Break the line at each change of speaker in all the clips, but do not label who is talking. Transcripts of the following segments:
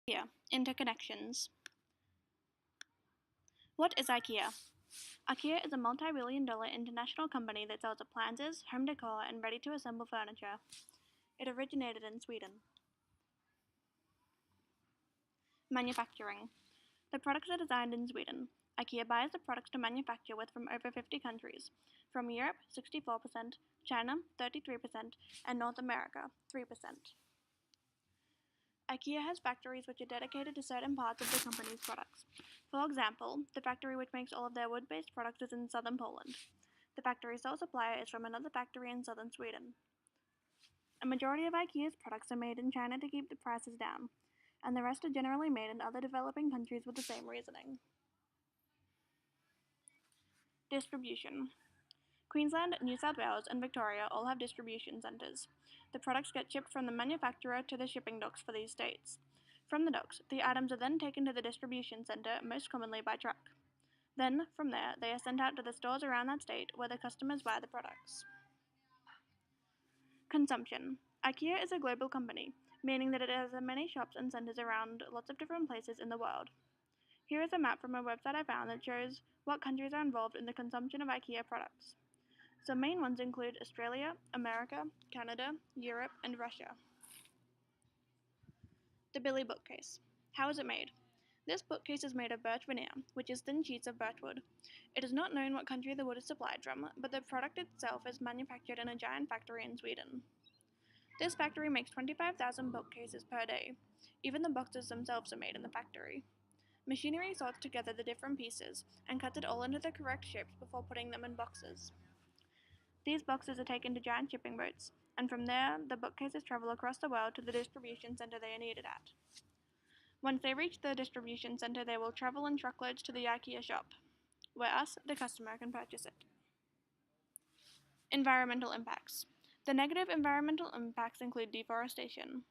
IKEA. Interconnections. What is IKEA? IKEA is a multi-billion-dollar international company that sells appliances, home decor, and ready-to-assemble furniture. It originated in Sweden. Manufacturing. The products are designed in Sweden. IKEA buys the products to manufacture with from over 50 countries. From Europe, 64%, China, 33%, and North America, 3%. IKEA has factories which are dedicated to certain parts of the company's products. For example, the factory which makes all of their wood-based products is in southern Poland. The factory sole supplier is from another factory in southern Sweden. A majority of IKEA's products are made in China to keep the prices down, and the rest are generally made in other developing countries with the same reasoning. Distribution. Queensland, New South Wales, and Victoria all have distribution centres. The products get shipped from the manufacturer to the shipping docks for these states. From the docks, the items are then taken to the distribution centre, most commonly by truck. Then, from there, they are sent out to the stores around that state where the customers buy the products. Consumption. IKEA is a global company, meaning that it has many shops and centres around lots of different places in the world. Here is a map from a website I found that shows what countries are involved in the consumption of IKEA products. Some main ones include Australia, America, Canada, Europe, and Russia. The Billy bookcase. How is it made? This bookcase is made of birch veneer, which is thin sheets of birch wood. It is not known what country the wood is supplied from, but the product itself is manufactured in a giant factory in Sweden. This factory makes 25,000 bookcases per day. Even the boxes themselves are made in the factory. Machinery sorts together the different pieces and cuts it all into the correct shapes before putting them in boxes. These boxes are taken to giant shipping boats, and from there, the bookcases travel across the world to the distribution center they are needed at. Once they reach the distribution center, they will travel in truckloads to the IKEA shop, where us, the customer, can purchase it. Environmental impacts. The negative environmental impacts include deforestation.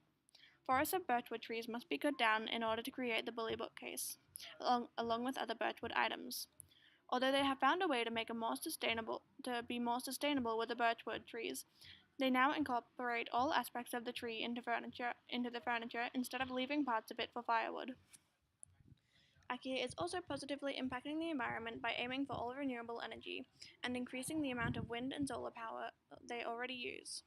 Forests of birchwood trees must be cut down in order to create the bully bookcase, along with other birchwood items. Although they have found a way to be more sustainable with the birchwood trees, they now incorporate all aspects of the tree into the furniture instead of leaving parts of it for firewood. IKEA is also positively impacting the environment by aiming for all renewable energy and increasing the amount of wind and solar power they already use.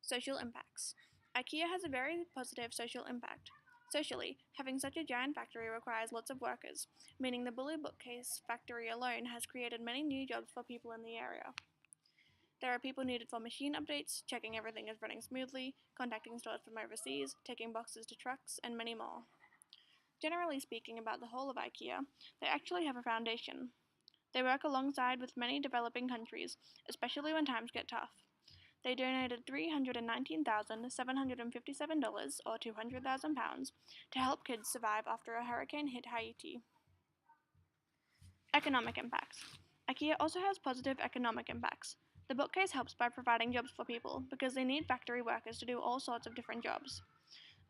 Social impacts. IKEA has a very positive social impact. Socially, having such a giant factory requires lots of workers, meaning the Bully Bookcase factory alone has created many new jobs for people in the area. There are people needed for machine updates, checking everything is running smoothly, contacting stores from overseas, taking boxes to trucks, and many more. Generally speaking about the whole of IKEA, they actually have a foundation. They work alongside with many developing countries, especially when times get tough. They donated $319,757, or £200,000, to help kids survive after a hurricane hit Haiti. Economic impacts. IKEA also has positive economic impacts. The bookcase helps by providing jobs for people, because they need factory workers to do all sorts of different jobs.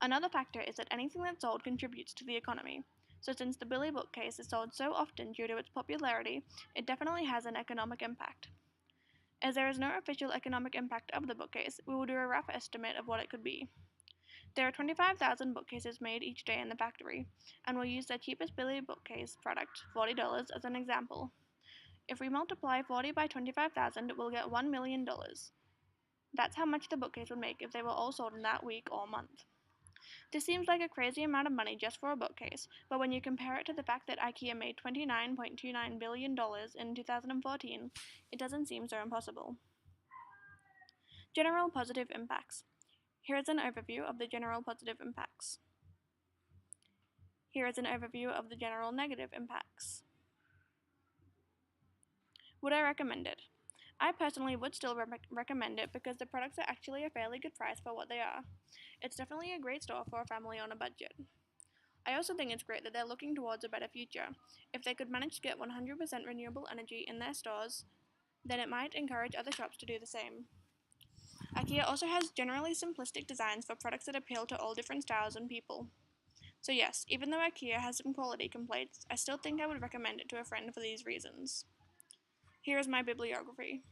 Another factor is that anything that's sold contributes to the economy. So since the Billy bookcase is sold so often due to its popularity, it definitely has an economic impact. As there is no official economic impact of the bookcase, we will do a rough estimate of what it could be. There are 25,000 bookcases made each day in the factory, and we'll use their cheapest Billy bookcase product, $40, as an example. If we multiply 40 by 25,000, we'll get $1 million. That's how much the bookcase would make if they were all sold in that week or month. This seems like a crazy amount of money just for a bookcase, but when you compare it to the fact that IKEA made $29.29 billion in 2014, it doesn't seem so impossible. General positive impacts. Here is an overview of the general positive impacts. Here is an overview of the general negative impacts. Would I recommend it? I personally would still recommend it because the products are actually a fairly good price for what they are. It's definitely a great store for a family on a budget. I also think it's great that they're looking towards a better future. If they could manage to get 100% renewable energy in their stores, then it might encourage other shops to do the same. IKEA also has generally simplistic designs for products that appeal to all different styles and people. So yes, even though IKEA has some quality complaints, I still think I would recommend it to a friend for these reasons. Here is my bibliography.